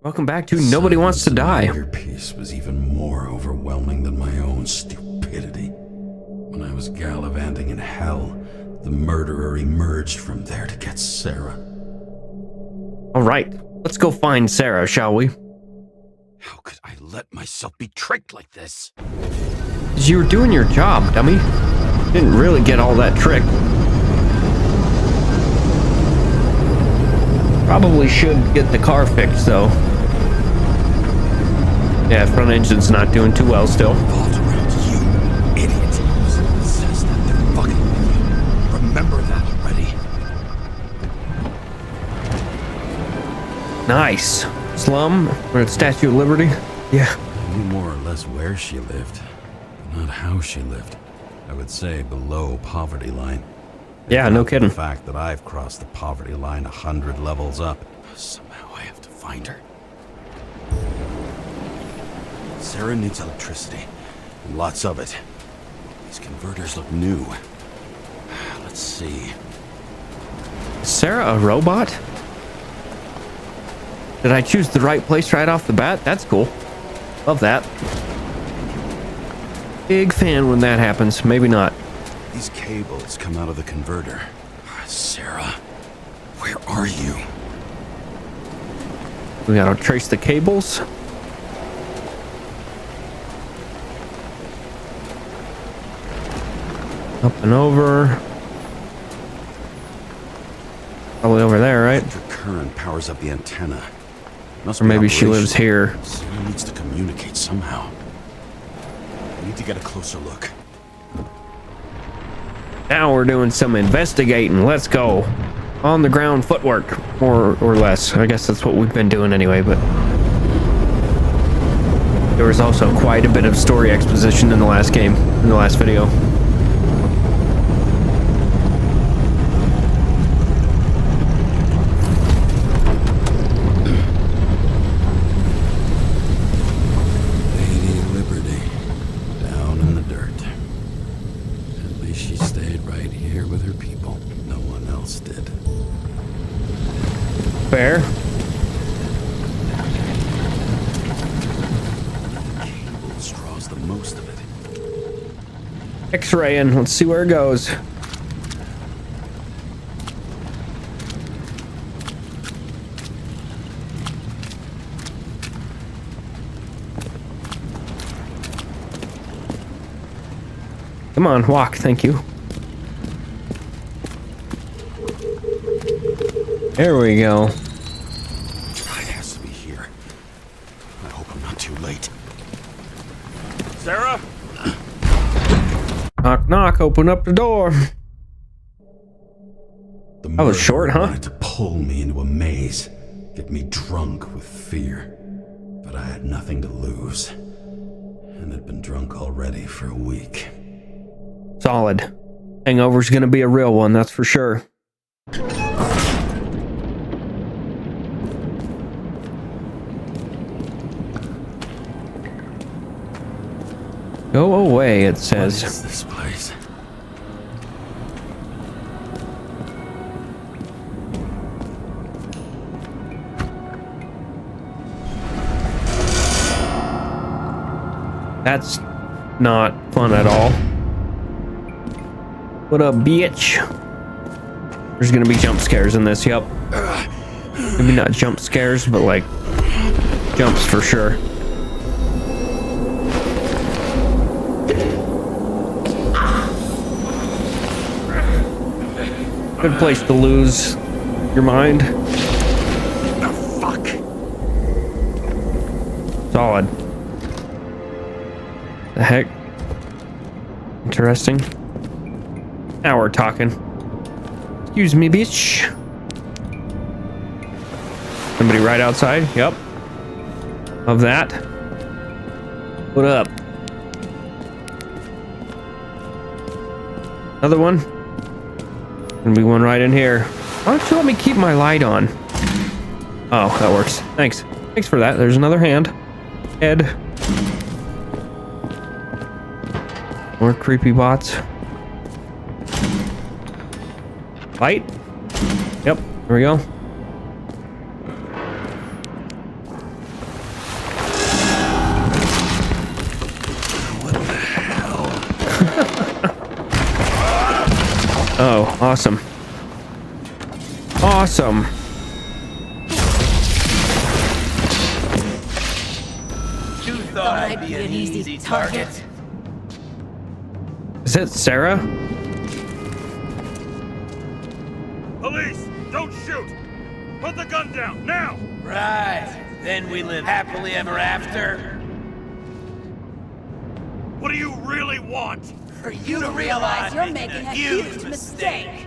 Welcome back to Nobody Wants to Die. The piece was even more overwhelming than my own stupidity. When I was gallivanting in hell, the murderer emerged from there to get Sarah. All right, let's go find Sarah, shall we? How could I let myself be tricked like this? 'Cause you were doing your job, dummy. Didn't really get all that tricked. Probably should get the car fixed, though. Yeah, front engine's not doing too well still. Revolved around you, idiot. Someone says that they're fucking with you. Remember that already. Nice. Slum? We're at Statue of Liberty? Yeah. I knew more or less where she lived, but not how she lived. I would say below poverty line. Yeah, no kidding. The fact that I've crossed the poverty line 100 levels up. Somehow I have to find her. Sarah needs electricity, and lots of it. These converters look new. Let's see. Is Sarah a robot? Did I choose the right place right off the bat? That's cool. Love that. Big fan when that happens. Maybe not. These cables come out of the converter. Sarah, where are you? We gotta trace the cables. Up and over. Probably over there, right? Electric current powers up the antenna. Must Or be maybe she lives operational. here. Sarah needs to communicate somehow. I need to get a closer look. Now we're doing some investigating. Let's go. On the ground footwork, more or less. I guess that's what we've been doing anyway, but there was also quite a bit of story exposition in the last game, in the last video. Lady Liberty, down in the dirt. At least she stayed right here with her people. No one else did. Fair. Cables draws the most of it. X-raying. Let's see where it goes. Come on, walk. Thank you. There we go. It has to be here. I hope I'm not too late. Sarah? Knock, knock. Open up the door. The That was short, murderer huh? wanted to pull me into a maze, get me drunk with fear. But I had nothing to lose, and had been drunk already for a week. Solid. Hangover's gonna be a real one, that's for sure. Go away, it says. What is this place? That's not fun at all. What up, bitch? There's gonna be jump scares in this, yep. Maybe not jump scares, but like jumps for sure. Good place to lose your mind. Oh, fuck! Solid. The heck? Interesting. Now we're talking. Excuse me, bitch. Somebody right outside? Yep. Of that. What up? Another one? Gonna be one right in here. Why don't you let me keep my light on? Oh, that works. Thanks. Thanks for that. There's another hand. Head. More creepy bots. Light. Yep. There we go. Awesome. Awesome. You thought I'd be an easy target? Is it Sarah? Police, don't shoot! Put the gun down, now! Right. Then we live happily ever after. What do you really want? For you to realize you're making a huge mistake.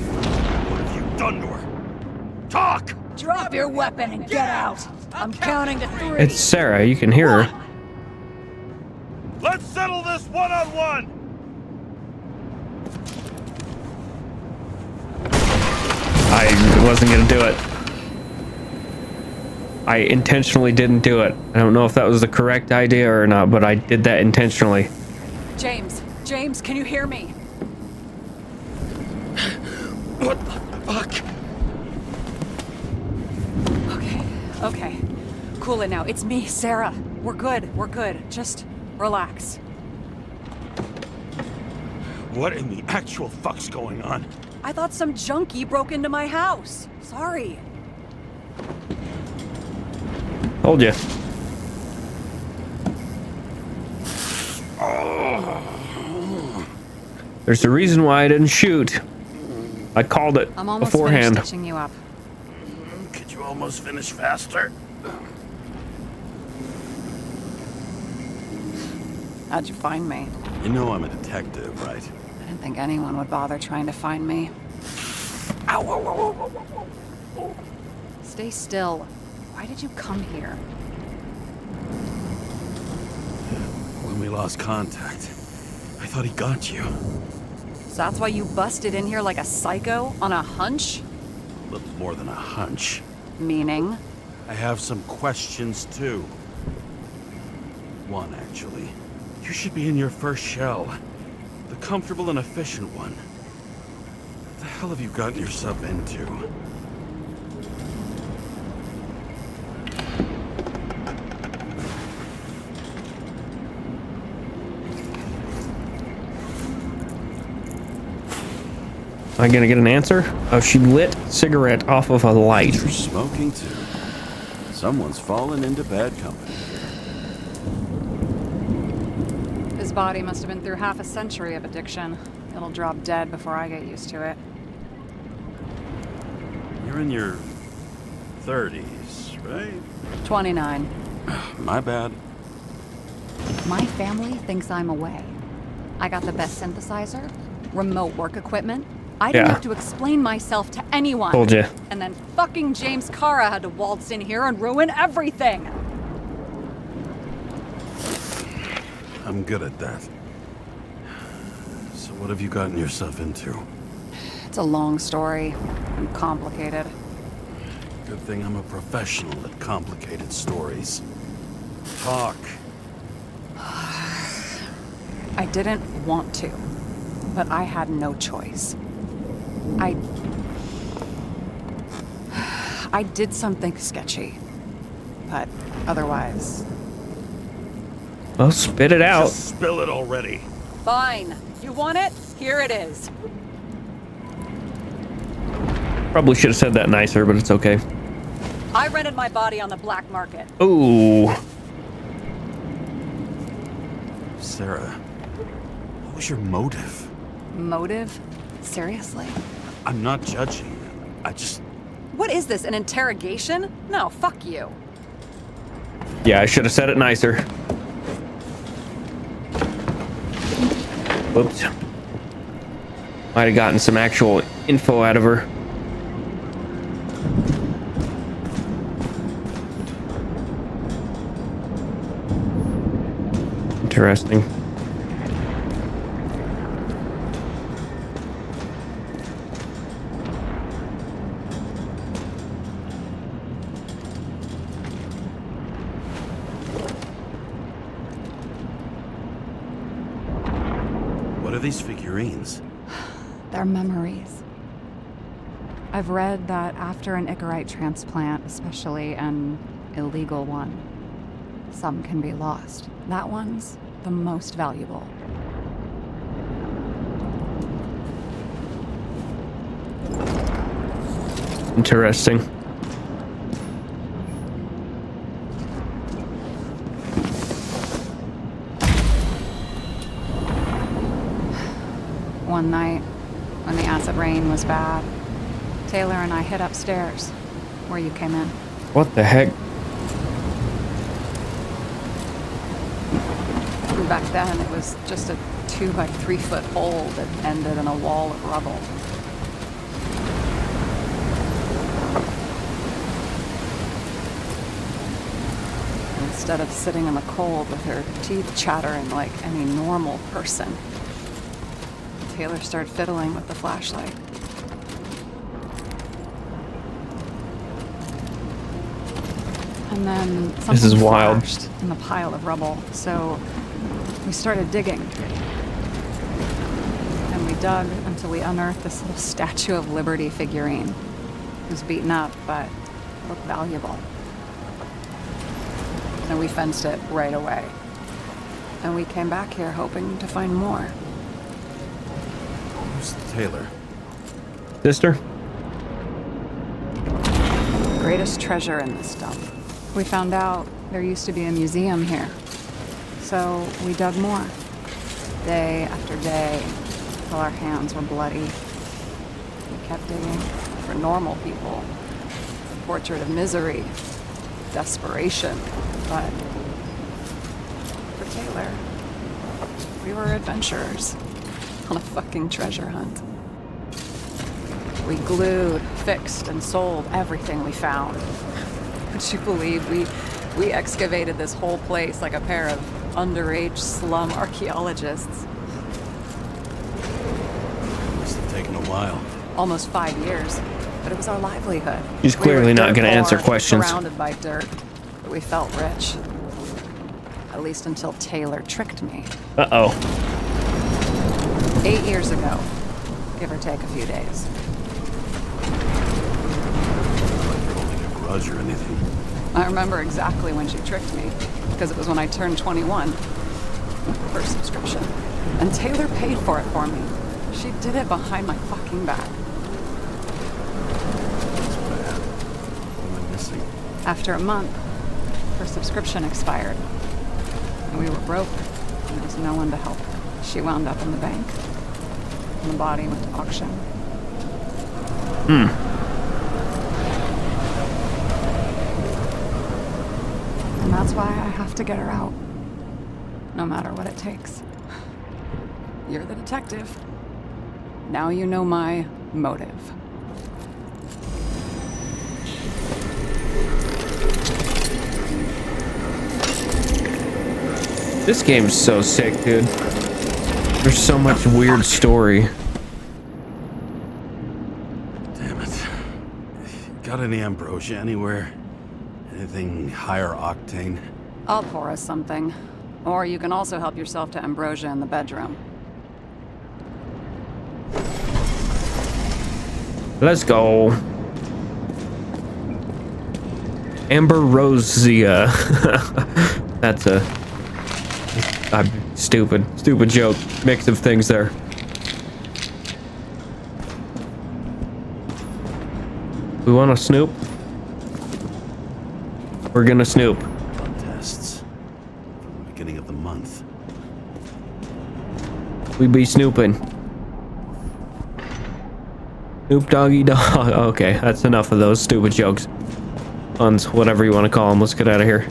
What have you done to her? Talk! Drop your weapon and get out. I'm counting to 3. It's Sarah. You can hear her. Let's settle this one-on-one! I wasn't gonna do it. I intentionally didn't do it. I don't know if that was the correct idea or not, but I did that intentionally. James, can you hear me? What the fuck? Okay. Cool it now. It's me, Sarah. We're good. Just relax. What in the actual fuck's going on? I thought some junkie broke into my house. Sorry. Told you. There's a reason why I didn't shoot. I called it I'm almost beforehand. finished stitching you up. Could you almost finish faster? How'd you find me? You know I'm a detective, right? I didn't think anyone would bother trying to find me. Ow. Stay still. Why did you come here? When we lost contact, I thought he got you. So that's why you busted in here like a psycho on a hunch? A little more than a hunch. Meaning? I have some questions, too. One, actually. You should be in your first shell. The comfortable and efficient one. What the hell have you gotten yourself into? Am I gonna get an answer? Oh, she lit cigarette off of a light. You're smoking, too. Someone's fallen into bad company. His body must have been through half a century of addiction. It'll drop dead before I get used to it. You're in your 30s, right? 29. My bad. My family thinks I'm away. I got the best synthesizer, remote work equipment. I didn't Yeah. have to explain myself to anyone. Told you. And then fucking James Cara had to waltz in here and ruin everything. I'm good at that. So what have you gotten yourself into? It's a long story and complicated. Good thing I'm a professional at complicated stories. Talk. I didn't want to, but I had no choice. I did something sketchy, but otherwise... Well, spit it out. Just spill it already. Fine. You want it? Here it is. Probably should have said that nicer, but it's okay. I rented my body on the black market. Ooh. Sarah, what was your motive? Motive? Seriously? I'm not judging. I just... What is this, an interrogation? No, fuck you. Yeah, I should have said it nicer. Whoops. Might have gotten some actual info out of her. Interesting. What are these figurines? They're memories. I've read that after an Icarite transplant, especially an illegal one, some can be lost. That one's the most valuable. Interesting. One night, when the acid rain was bad, Taylor and I hid upstairs, where you came in. What the heck? Back then, it was just a 2 by 3 foot hole that ended in a wall of rubble. Instead of sitting in the cold with her teeth chattering like any normal person, Taylor started fiddling with the flashlight. And then This is something wild. flashed in the pile of rubble, so we started digging. And we dug until we unearthed this little Statue of Liberty figurine. It was beaten up, but looked valuable. And we fenced it right away. And we came back here hoping to find more. Who's Taylor? Sister? Greatest treasure in this dump. We found out there used to be a museum here. So we dug more. Day after day, till our hands were bloody. We kept digging for normal people. A portrait of misery, desperation, but for Taylor, we were adventurers on a fucking treasure hunt. We glued, fixed, and sold everything we found. Would you believe we excavated this whole place like a pair of underage slum archaeologists? Must have taken a while. Almost 5 years, but it was our livelihood. He's We clearly were not dirt going to answer poor, questions. Surrounded by dirt, but we felt rich. At least until Taylor tricked me. Uh-oh. 8 years ago, give or take a few days. Holding a grudge or anything. I remember exactly when she tricked me, because it was when I turned 21. First subscription. And Taylor paid for it for me. She did it behind my fucking back. That's bad. What am I missing? After a month, her subscription expired. And we were broke, and there was no one to help her. She wound up in the bank. And the body went to auction. And that's why I have to get her out. No matter what it takes. You're the detective. Now you know my motive. This game's so sick, dude. There's so much weird story. Damn it. Got any ambrosia anywhere? Anything higher octane? I'll pour us something. Or you can also help yourself to ambrosia in the bedroom. Let's go. Ambrosia. That's a stupid joke. Mix of things there. We want to snoop? We're gonna snoop. Blood tests. From the beginning of the month. We be snooping. Snoop doggy dog. Okay, that's enough of those stupid jokes. Puns, whatever you want to call them. Let's get out of here.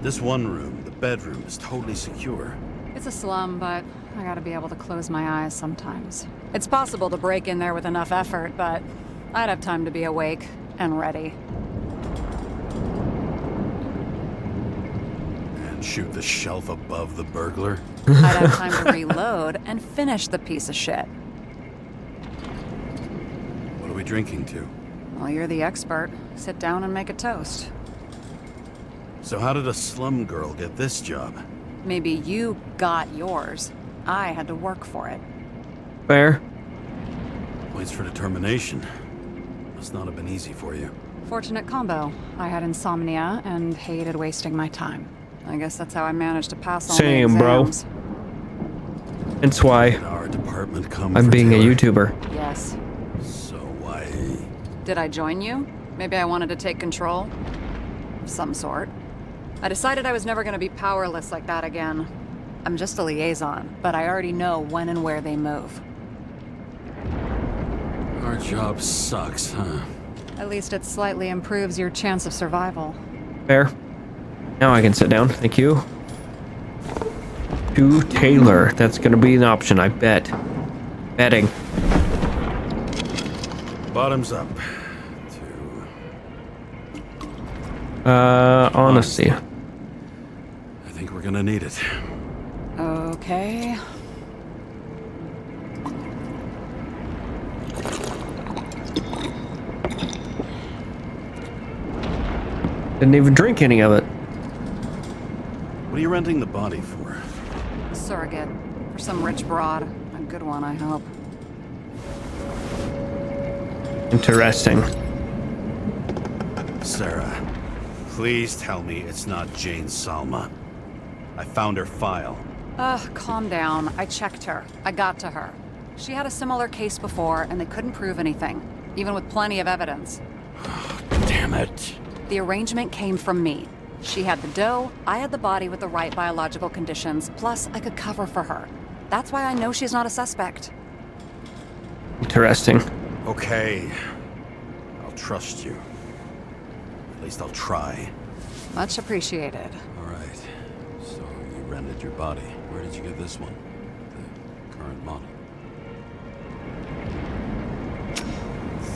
This one room, the bedroom, is totally secure. It's a slum, but I gotta be able to close my eyes sometimes. It's possible to break in there with enough effort, but I'd have time to be awake and ready. And shoot the shelf above the burglar. I'd have time to reload and finish the piece of shit. What are we drinking to? Well, you're the expert. Sit down and make a toast. So how did a slum girl get this job? Maybe you got yours. I had to work for it. Fair. Points for determination. Must not have been easy for you. Fortunate combo. I had insomnia and hated wasting my time. I guess that's how I managed to pass all Same, my bro. exams. That's why Did our department come I'm for being a Taylor? YouTuber. Yes. So why... Did I join you? Maybe I wanted to take control? Of some sort. I decided I was never going to be powerless like that again. I'm just a liaison, but I already know when and where they move. Our job sucks, huh? At least it slightly improves your chance of survival. Fair. Now I can sit down. Thank you. To Taylor. That's gonna be an option, I bet. Betting. Bottoms up. Honesty. I think we're gonna need it. Okay. Didn't even drink any of it. What are you renting the body for? Surrogate. For some rich broad. A good one, I hope. Interesting. Sarah, please tell me it's not Jane Salma. I found her file. Calm down. I checked her. I got to her. She had a similar case before, and they couldn't prove anything, even with plenty of evidence. Damn it. The arrangement came from me. She had the dough, I had the body with the right biological conditions, plus I could cover for her. That's why I know she's not a suspect. Interesting. Okay. I'll trust you. At least I'll try. Much appreciated. All right. So you rented your body. Where did you get this one? The current model.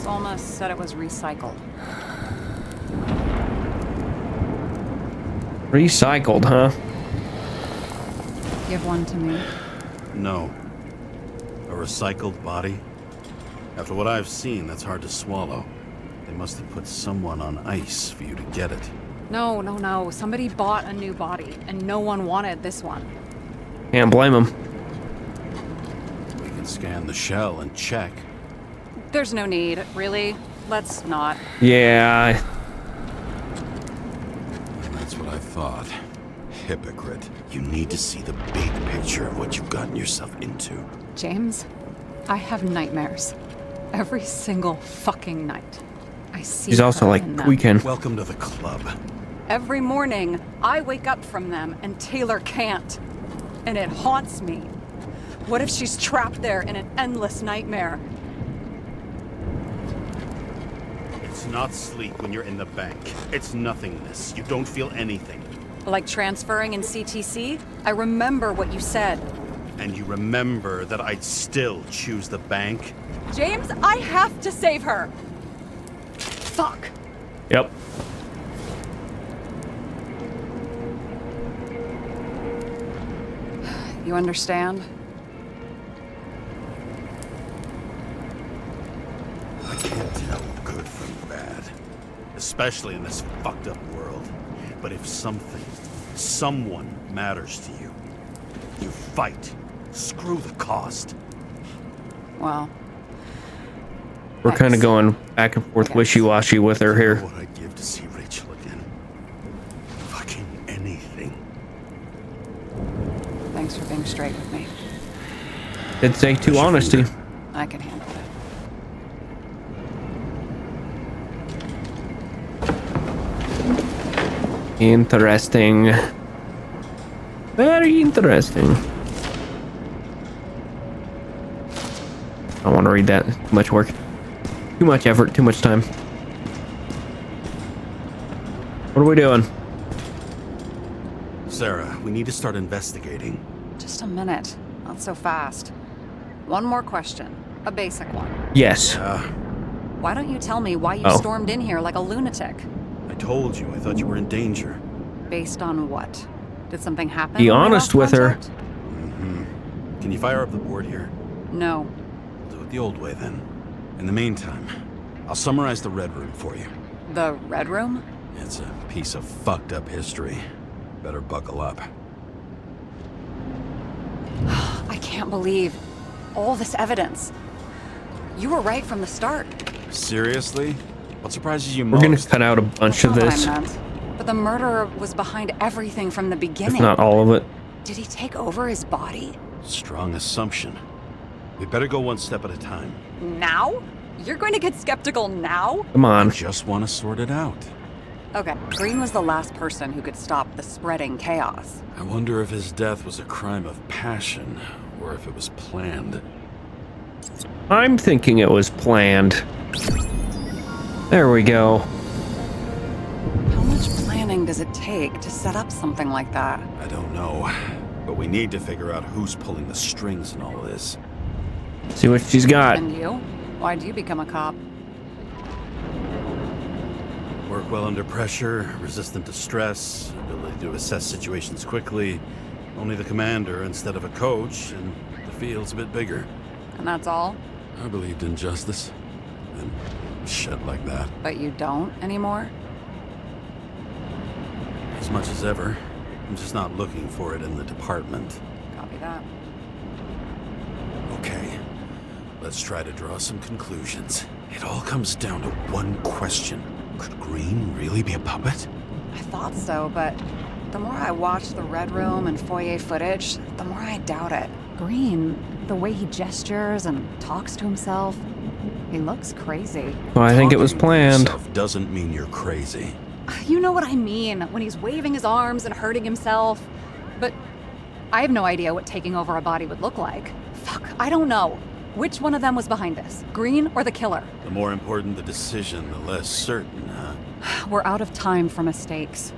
Solma said it was recycled. Recycled, huh? Give one to me. No. A recycled body? After what I've seen, that's hard to swallow. They must have put someone on ice for you to get it. No. Somebody bought a new body, and no one wanted this one. Can't blame him. We can scan the shell and check. There's no need, really. Let's not. Yeah. That's what I thought. Hypocrite. You need to see the big picture of what you've gotten yourself into. James, I have nightmares. Every single fucking night. I see He's also her like, in them. we can. Welcome to the club. Every morning, I wake up from them and Taylor can't. And it haunts me. What if she's trapped there in an endless nightmare? It's not sleep when you're in the bank. It's nothingness. You don't feel anything. Like transferring in CTC? I remember what you said. And you remember that I'd still choose the bank? James, I have to save her! Fuck. Yep. You understand? I can't tell good from bad. Especially in this fucked up world. But if someone matters to you, you fight. Screw the cost. Well, We're kind of going back and forth wishy-washy with her here. What I'd give to see Rachel again. Fucking anything. thanks for being straight with me. Did say to honesty. I can handle it. Interesting. Very interesting. I don't want to read that. Too much work. Too much effort. Too much time. What are we doing? Sarah, we need to start investigating. Just a minute. Not so fast. One more question. A basic one. Yes. Why don't you tell me why you Oh. stormed in here like a lunatic? I told you, I thought you were in danger. Based on what? Did something happen? Be when we honest lost with her. contact? Can you fire up the board here? No. Do it the old way then. In the meantime, I'll summarize the Red Room for you. The Red Room? It's a piece of fucked up history. Better buckle up. I can't believe all this evidence. You were right from the start. Seriously? What surprises you We're gonna most? cut out a bunch of That's this, not what I meant. But the murderer was behind everything from the beginning. if not all of it. Did he take over his body? Strong assumption. We better go one step at a time. Now? You're going to get skeptical now? Come I on. just want to sort it out. Okay, Green was the last person who could stop the spreading chaos. I wonder if his death was a crime of passion, or if it was planned. I'm thinking it was planned. There we go. How much planning does it take to set up something like that? I don't know, but we need to figure out who's pulling the strings in all of this. See what she's got. And you? Why'd you become a cop? Work well under pressure, resistant to stress, ability to assess situations quickly. Only the commander instead of a coach, and the field's a bit bigger. And that's all? I believed in justice, and shit like that. But you don't anymore? As much as ever. I'm just not looking for it in the department. Copy that. Okay, let's try to draw some conclusions. It all comes down to one question. Could Green really be a puppet? I thought so, but the more I watch the Red Room and foyer footage, the more I doubt it. Green, the way he gestures and talks to himself, he looks crazy. Well, I think it was Talking to planned. yourself doesn't mean you're crazy. You know what I mean, when he's waving his arms and hurting himself. But I have no idea what taking over a body would look like. Fuck, I don't know. Which one of them was behind this? Green or the killer? The more important the decision, the less certain, huh? We're out of time for mistakes.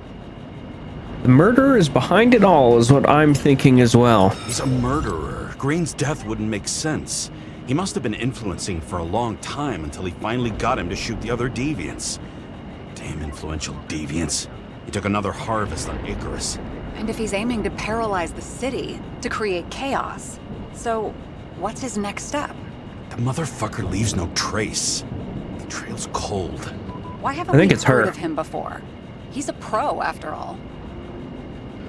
The murderer is behind it all, is what I'm thinking as well. He's a murderer. Green's death wouldn't make sense. He must have been influencing for a long time until he finally got him to shoot the other deviants. Damn influential deviants. He took another harvest on Icarus. And if he's aiming to paralyze the city, to create chaos, so what's his next step? The motherfucker leaves no trace. The trail's cold. Why haven't I think we it's heard her. of him before? He's a pro, after all.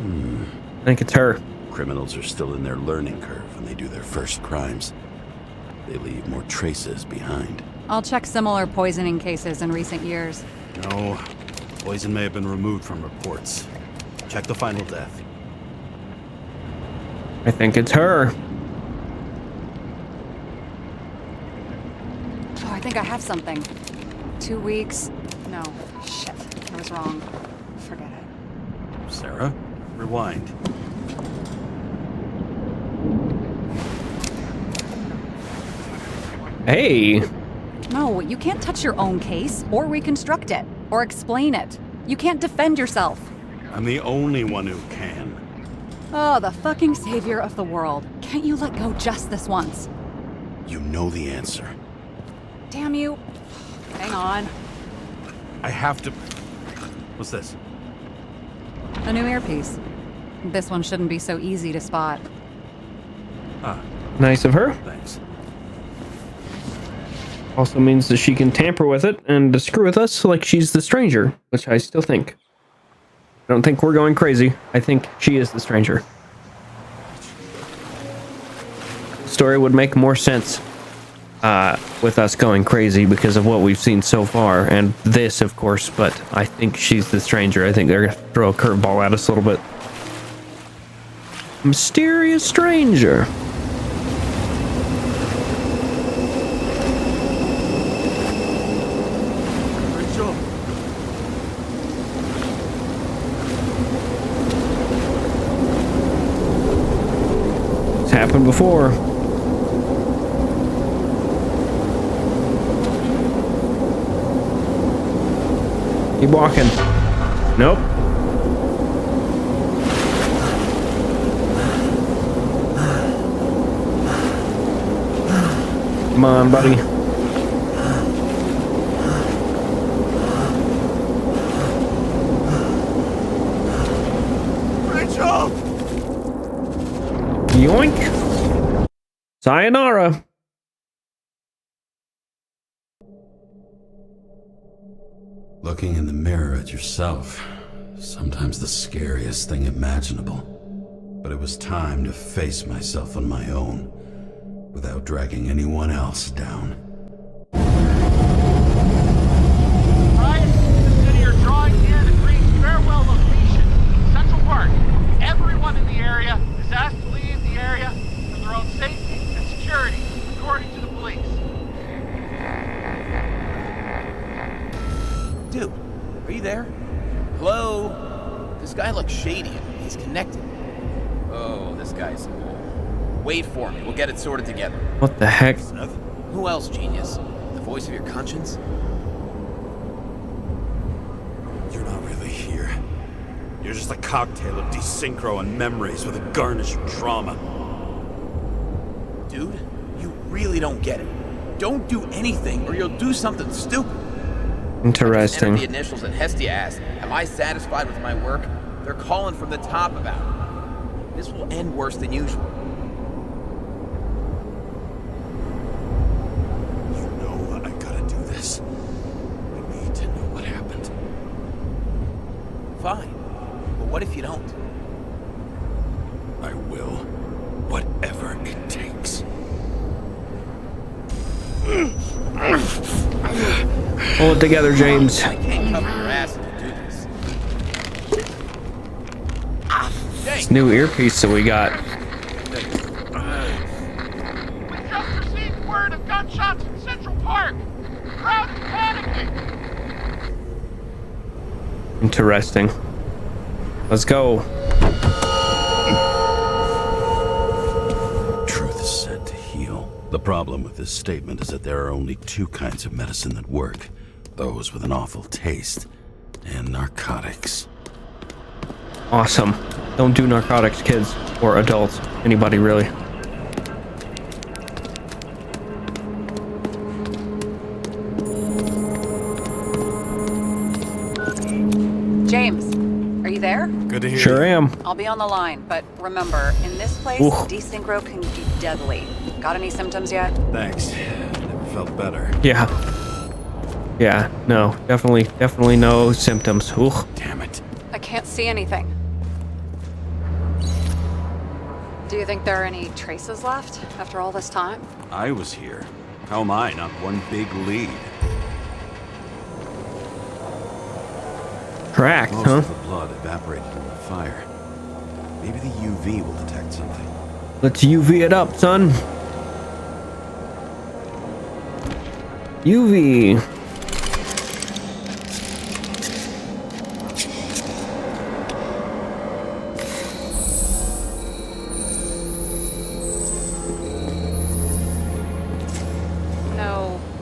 I think it's her. Criminals are still in their learning curve when they do their first crimes. They leave more traces behind. I'll check similar poisoning cases in recent years. No, poison may have been removed from reports. Check the final death. I think it's her. Oh, I think I have something. 2 weeks. No, shit. I was wrong. Forget it. Sarah, rewind. Hey, No, you can't touch your own case, or reconstruct it, or explain it. You can't defend yourself. I'm the only one who can. Oh, the fucking savior of the world. Can't you let go just this once? You know the answer. Damn you. Hang on. I have to... What's this? A new earpiece. This one shouldn't be so easy to spot. Ah, nice of her. thanks. Also means that she can tamper with it and screw with us like she's the stranger, which I still think. I don't think we're going crazy. I think she is the stranger. The story would make more sense with us going crazy because of what we've seen so far, and this, of course, but I think she's the stranger. I think they're going to throw a curveball at us a little bit. Mysterious stranger. Rachel! It's happened before. Keep walking. Nope. Come on, buddy. Rachel! Yoink. Sayonara. Looking in the mirror at yourself, sometimes the scariest thing imaginable. But it was time to face myself on my own, without dragging anyone else down. guy looks shady. He's connected. Oh, this guy's cool. Wait for me. We'll get it sorted together. What the heck? Seth? Who else, genius? The voice of your conscience? You're not really here. You're just a cocktail of desynchro and memories with a garnish of trauma. Dude, you really don't get it. Don't do anything, or you'll do something stupid. Interesting. Enter the initials and Hestia asked, am I satisfied with my work? They're calling from the top about it. This will end worse than usual. You know I gotta do this. We need to know what happened. Fine. But what if you don't? I will. Whatever it takes. Pull it together, James. I can't cover your ass if you do this. This new earpiece that we got. We just received word of gunshots in Central Park. Crowd is panicking. Interesting. Let's go. Truth is said to heal. The problem with this statement is that there are only two kinds of medicine that work. Those with an awful taste and narcotics. Awesome. Don't do narcotics, kids. Or adults. Anybody, really. James, are you there? Good to hear Sure you. am. I'll be on the line, but remember, in this place, Ooh. desynchro can be deadly. Got any symptoms yet? Thanks. Never felt better. Yeah. Yeah, no. Definitely no symptoms. Ooh. Damn it. I can't see anything. Do you think there are any traces left after all this time? I was here. How am I not one big lead? Cracked, Most huh? of the blood evaporated in the fire. Maybe the UV will detect something. Let's UV it up, son. UV.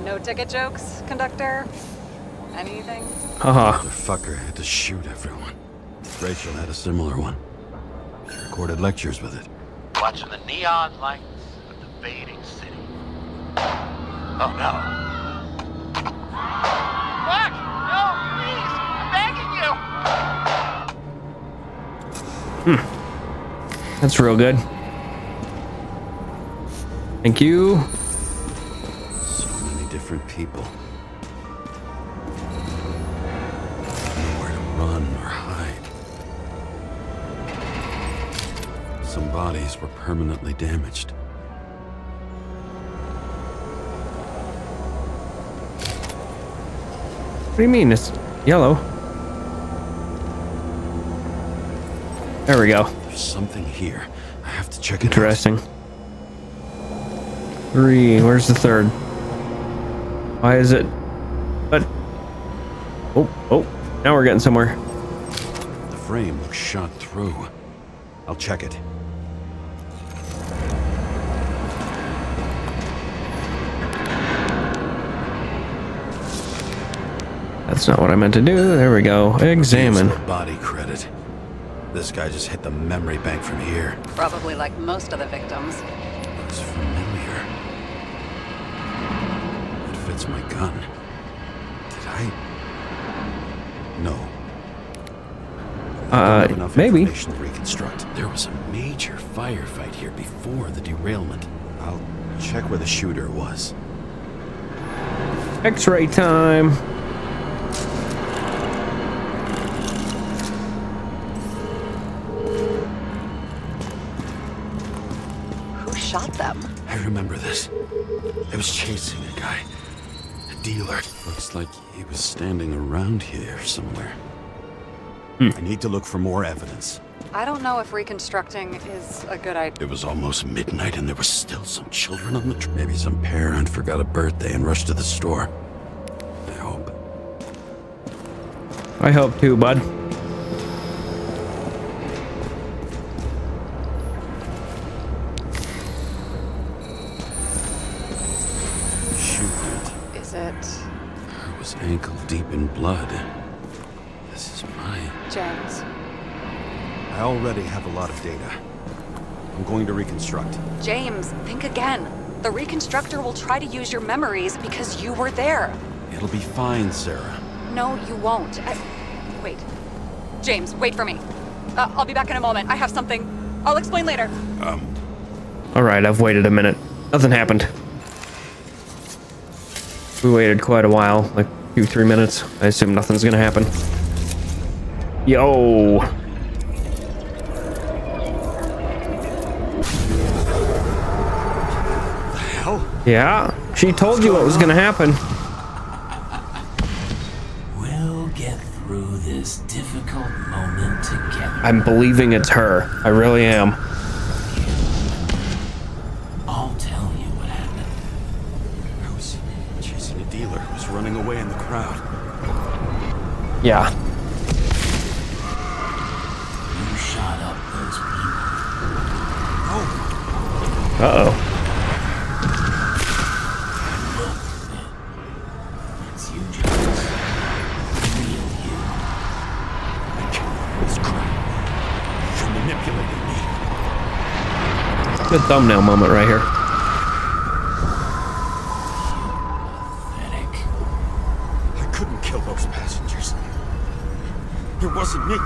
No ticket jokes, conductor? Anything? Haha. Motherfucker had to shoot everyone. Rachel had a similar one. She recorded lectures with it. Watching the neon lights of the fading city. Oh no. Fuck! No, please! I'm begging you! That's real good. Thank you. So many different people. Nowhere to run or hide. Some bodies were permanently damaged. What do you mean? It's yellow. There we go. There's something here. I have to check it out. Interesting. 3. Where's the third? Why is it? What? Oh. Now we're getting somewhere. The frame looks shot through. I'll check it. That's not what I meant to do. There we go. Examine. Here's the body credit. This guy just hit the memory bank from here. Probably like most of the victims. Looks familiar. It fits my gun. Did I? No. I don't have enough Maybe. information to reconstruct. There was a major firefight here before the derailment. I'll check where the shooter was. X-ray time. Who shot them? I remember this. I was chasing a guy. A dealer. Looks like he was standing around here somewhere. I need to look for more evidence. I don't know if reconstructing is a good idea. It was almost midnight and there were still some children on the trip. Maybe some parent forgot a birthday and rushed to the store. I hope. I hope too, bud. ankle deep in blood. This is my... James. I already have a lot of data. I'm going to reconstruct. James, think again. The reconstructor will try to use your memories because you were there. It'll be fine, Sarah. No, you won't. Wait. James, wait for me. I'll be back in a moment. I have something. I'll explain later. All right, I've waited a minute. Nothing happened. We waited quite a while, like 2-3 minutes. I assume nothing's gonna happen. Yo. The hell? Yeah, she told you what was gonna happen. We'll get through this difficult moment together. I'm believing it's her. I really am. I'll tell you what happened. I was chasing a dealer who was running away in the crowd. Yeah. You shot up those people. Oh, Uh-oh. It's you, Jones. Real you. this crap. You're manipulating me. Good thumbnail moment right here. Pathetic. I couldn't kill those passengers. It wasn't me.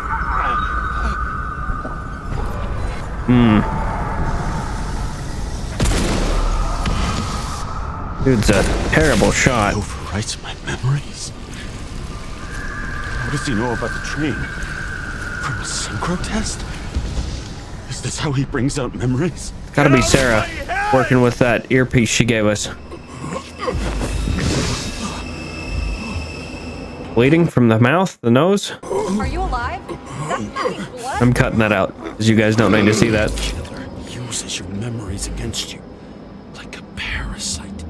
Dude's a terrible shot. Overwrites my memories. What does he know about the train? From a synchro test? Is this how he brings out memories? Gotta be Sarah, working with that earpiece she gave us. Bleeding from the mouth, the nose? Are you alive? That's fucking blood. I'm cutting that out, because you guys don't need to see that. Killer uses your memories against you. Like a parasite.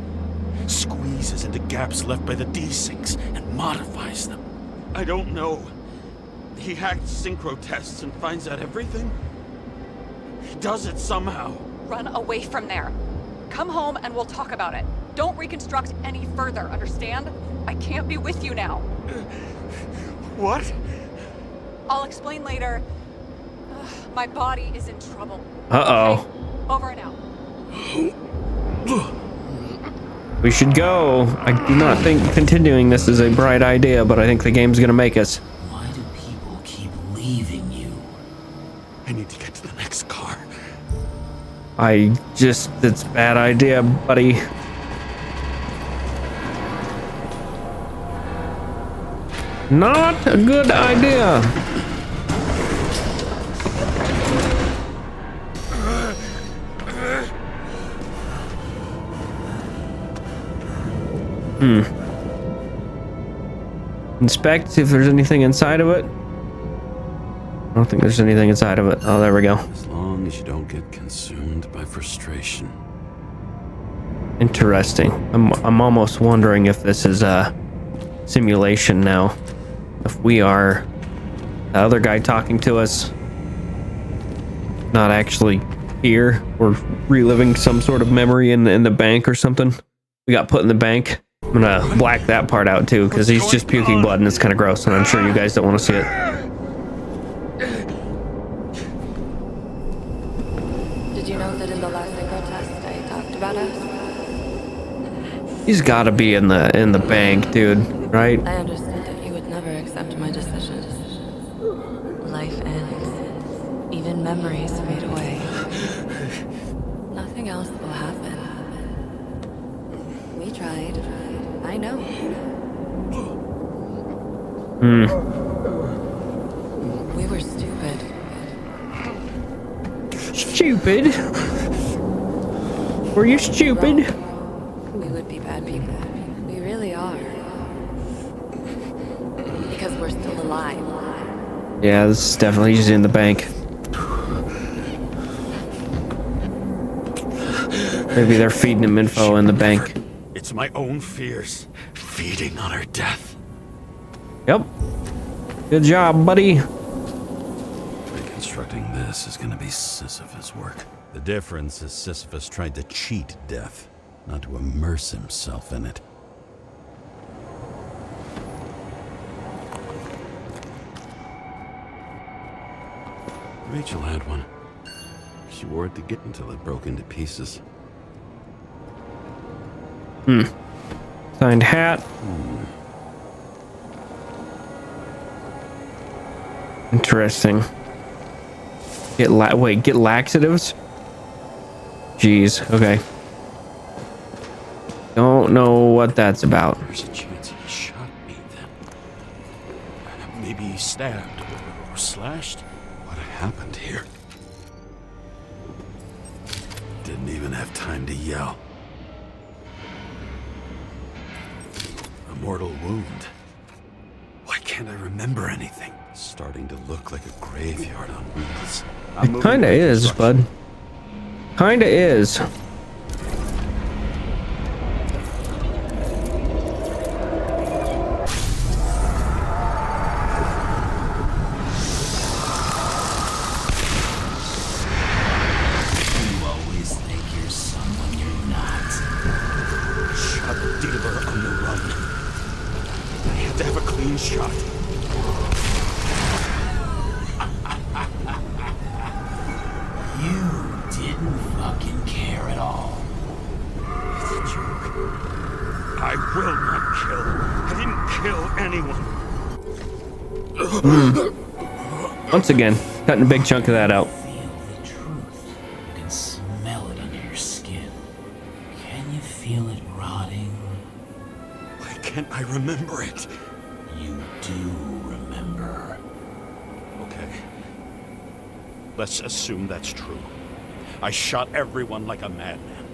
Squeezes into gaps left by the D-Syncs and modifies them. I don't know. He hacked synchro tests and finds out everything? He does it somehow. Run away from there. Come home and we'll talk about it. Don't reconstruct any further, understand? I can't be with you now. What? I'll explain later. My body is in trouble. Uh-oh. Okay, over and out. We should go. I do not think continuing this is a bright idea, but I think the game's gonna make us. Why do people keep leaving you? I need to get to the next car. It's a bad idea, buddy. Not a good idea. Inspect, see if there's anything inside of it. I don't think there's anything inside of it. Oh, there we go. As long as you don't get consumed by frustration. Interesting. I'm almost wondering if this is a simulation now. If we are the other guy talking to us, not actually here. We're reliving some sort of memory in the bank or something. We got put in the bank. I'm gonna black that part out too, because he's just puking blood and it's kind of gross, and I'm sure you guys don't want to see it. Did you know that in the last synchro test I talked about us? He's got to be in the bank, dude. Right? I understood that you would never accept my decisions. Life ends. Even memories fade away. Nothing else will happen. We tried. I know. We were stupid. Stupid? Were you stupid? We would be bad people. We really are. Because we're still alive. Yeah, this is definitely he's in the bank. Maybe they're feeding him info in the bank. It's my own fears feeding on her death. Yep. Good job, buddy. Reconstructing this is gonna be Sisyphus work. The difference is Sisyphus tried to cheat death, not to immerse himself in it. Rachel had one. She wore it to get until it broke into pieces. Signed hat. Interesting. Get laxatives? Jeez, okay. Don't know what that's about. There's a chance he shot me then. Maybe he stabbed or slashed. What happened here? Didn't even have time to yell. A mortal wound. Why can't I remember anything? Starting to look like a graveyard on wheels. It kinda is, bud. Kinda is. Shot. You didn't fucking care at all. It's a joke. I will not kill. I didn't kill anyone. Once again, cutting a big chunk of that out. Feel the truth. You can smell it under your skin. Can you feel it rotting? Why can't I remember it? You do remember. Okay. Let's assume that's true. I shot everyone like a madman.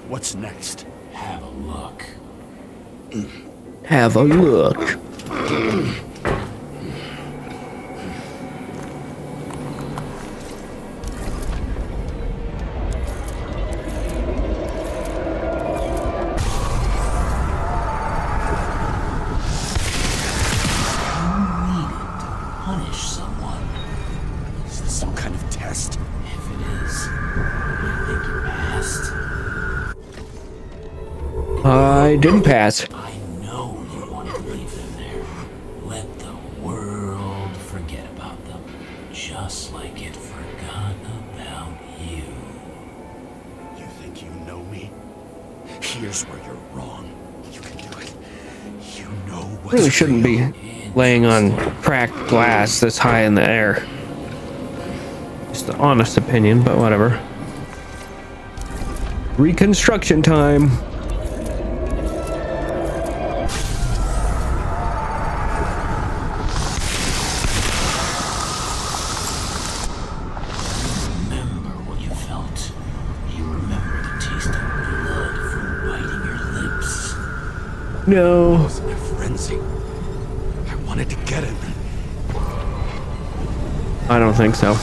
What's next? Have a look. Have a look. I didn't pass. I know you want to leave them there. Let the world forget about them, just like it forgot about you. You think you know me? Here's where you're wrong. You can do it. You know what? Really shouldn't be laying on cracked glass this high in the air. Just an honest opinion, but whatever. Reconstruction time. No. I was in a frenzy. I wanted to get him. I don't think so.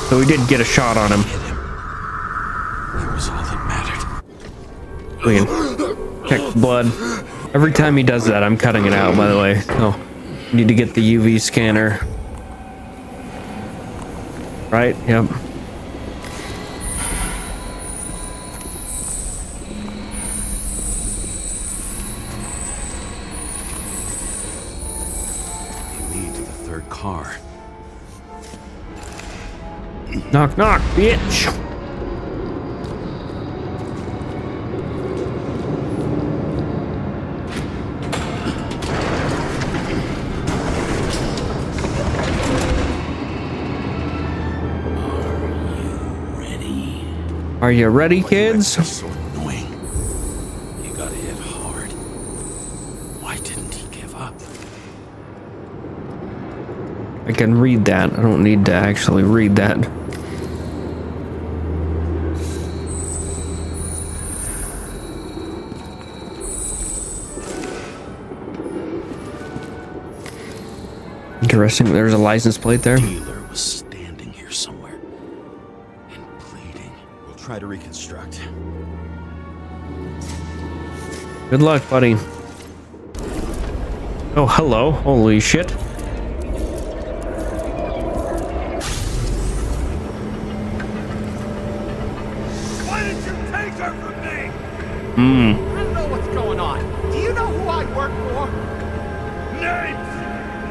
So we did get a shot on him. That was all that mattered. We can check the blood. Every time he does that, I'm cutting it out, by the way. Oh, need to get the UV scanner. Right? Yep. Car. Knock, knock, bitch. Are you ready, kids? So annoying. You got hit hard. Why didn't he give up? I can read that. I don't need to actually read that. Interesting. There's a license plate there. Dealer was standing here somewhere and bleeding. We'll try to reconstruct. Good luck, buddy. Oh, hello. Holy shit. I don't know what's going on. Do you know who I work for? Names!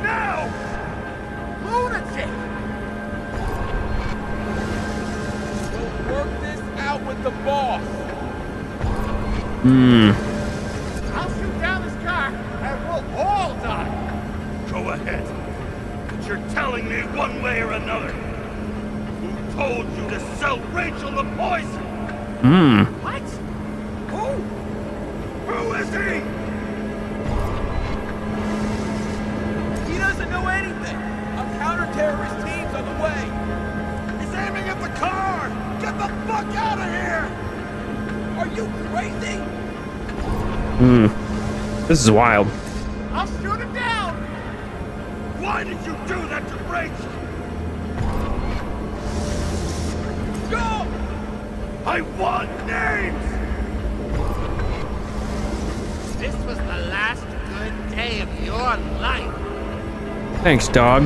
now! Lunatic! We'll work this out with the boss. I'll shoot down this car and we'll all die! Go ahead. But you're telling me one way or another. Who told you to sell Rachel the poison? What? Who? Who is he? He doesn't know anything. A counter-terrorist team's on the way. He's aiming at the car! Get the fuck out of here! Are you crazy? This is wild. I'll shoot him down! Why did you do that to Rachel? Go! I want names! This was the last good day of your life. Thanks, dog.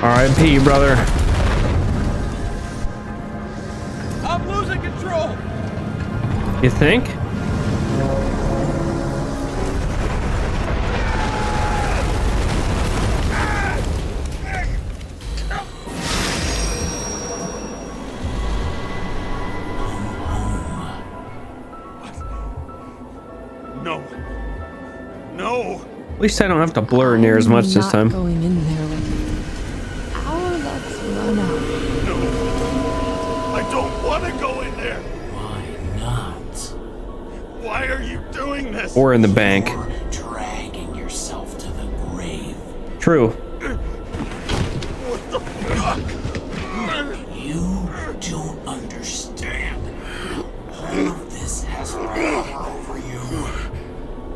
R.I.P., brother. I'm losing control. You think? No. No! At least I don't have to blur near as much this time. Going in there with you. Our luck's run out. No! I don't want to go in there! Why not? Why are you doing this? Or in the bank. You're dragging yourself to the grave. True. What the fuck? You don't understand. All of this has power over you.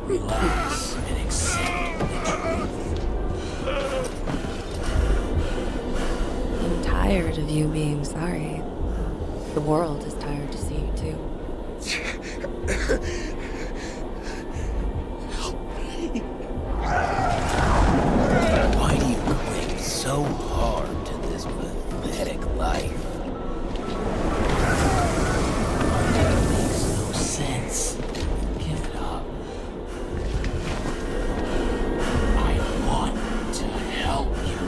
Relax and accept the truth. I'm tired of you being sorry. The world is tired to see you too. Why do you cling so hard to this pathetic life? It makes no sense. Give it up. I want to help you.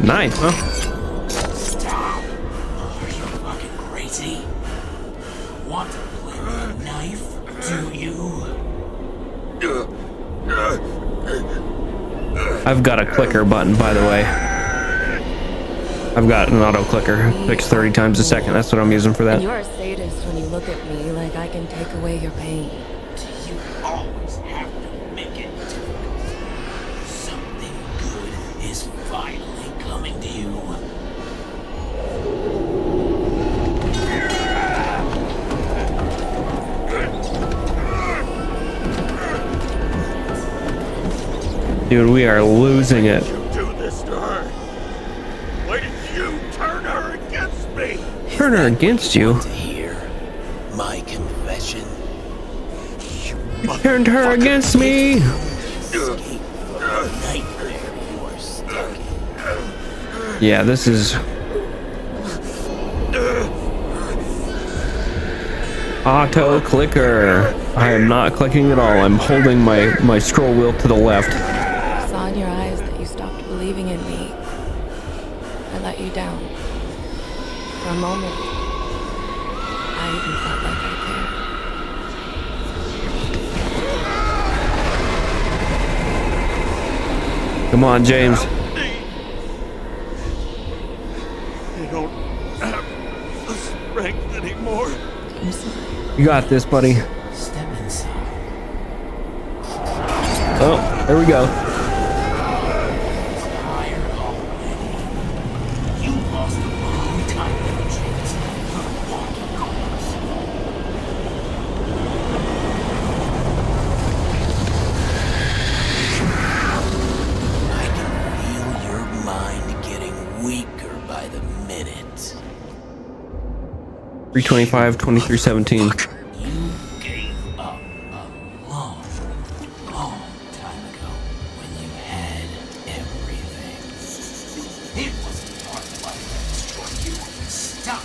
Nice, huh? Stop. Are you fucking crazy? Want to play with a knife? Do you? I've got a clicker button, by the way. I've got an auto clicker. Clicks 30 times a second. That's what I'm using for that. And you're a sadist when you look at me like I can take away your pain. You always have to make it difficult. Something good is finally coming to you. Dude, we are losing it. You do this to her? Why did you turn her against me? Turn her against you? To hear my confession. Turned her against me. Escape from the nightmare you are stuck in. Yeah, this is auto clicker. I am not clicking at all. I'm holding my scroll wheel to the left. I saw in your eyes that you stopped believing in me. I let you down. For a moment, I even felt like I cared. Come on, James. You don't have the strength anymore. I'm sorry. You got this, buddy. Step inside. Oh, there we go. Tired already. You lost a long time ago, James. You're a walking corpse. I can feel your mind getting weaker by the minute. 325, 2317. You gave up a long, long time ago when you had everything. It wasn't part of life that destroyed you. Stop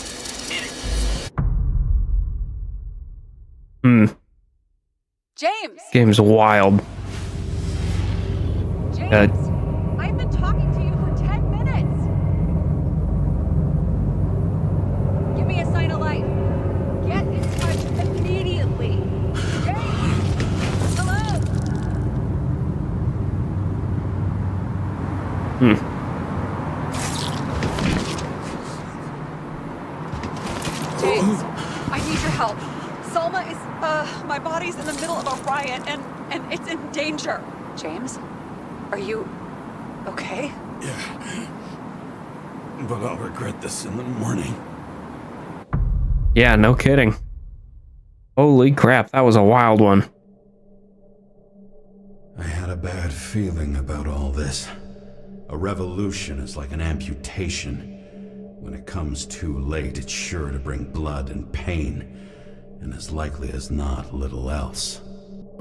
it. James! Game's wild. James! I've been talking to you for 10 minutes! Give me a sign of life. Get in touch immediately. James! Hello? James, I need your help. Salma is, my body's in the middle of a riot and it's in danger. James, are you okay? Yeah. But I'll regret this in the morning. Yeah, no kidding. Holy crap, that was a wild one. I had a bad feeling about all this. A revolution is like an amputation. When it comes too late, it's sure to bring blood and pain, and as likely as not, little else.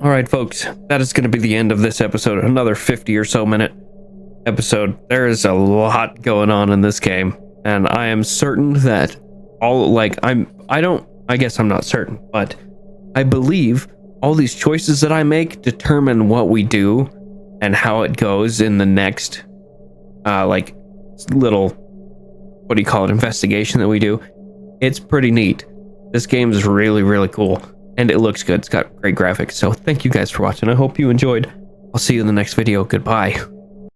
All right, folks, that is going to be the end of this episode. Another 50 or so minute episode. There is a lot going on in this game, and I am certain that I guess I'm not certain, but I believe all these choices that I make determine what we do and how it goes in the next, little, what do you call it, investigation that we do. It's pretty neat. This game is really, really cool, and it looks good. It's got great graphics. So thank you guys for watching. I hope you enjoyed. I'll see you in the next video. Goodbye.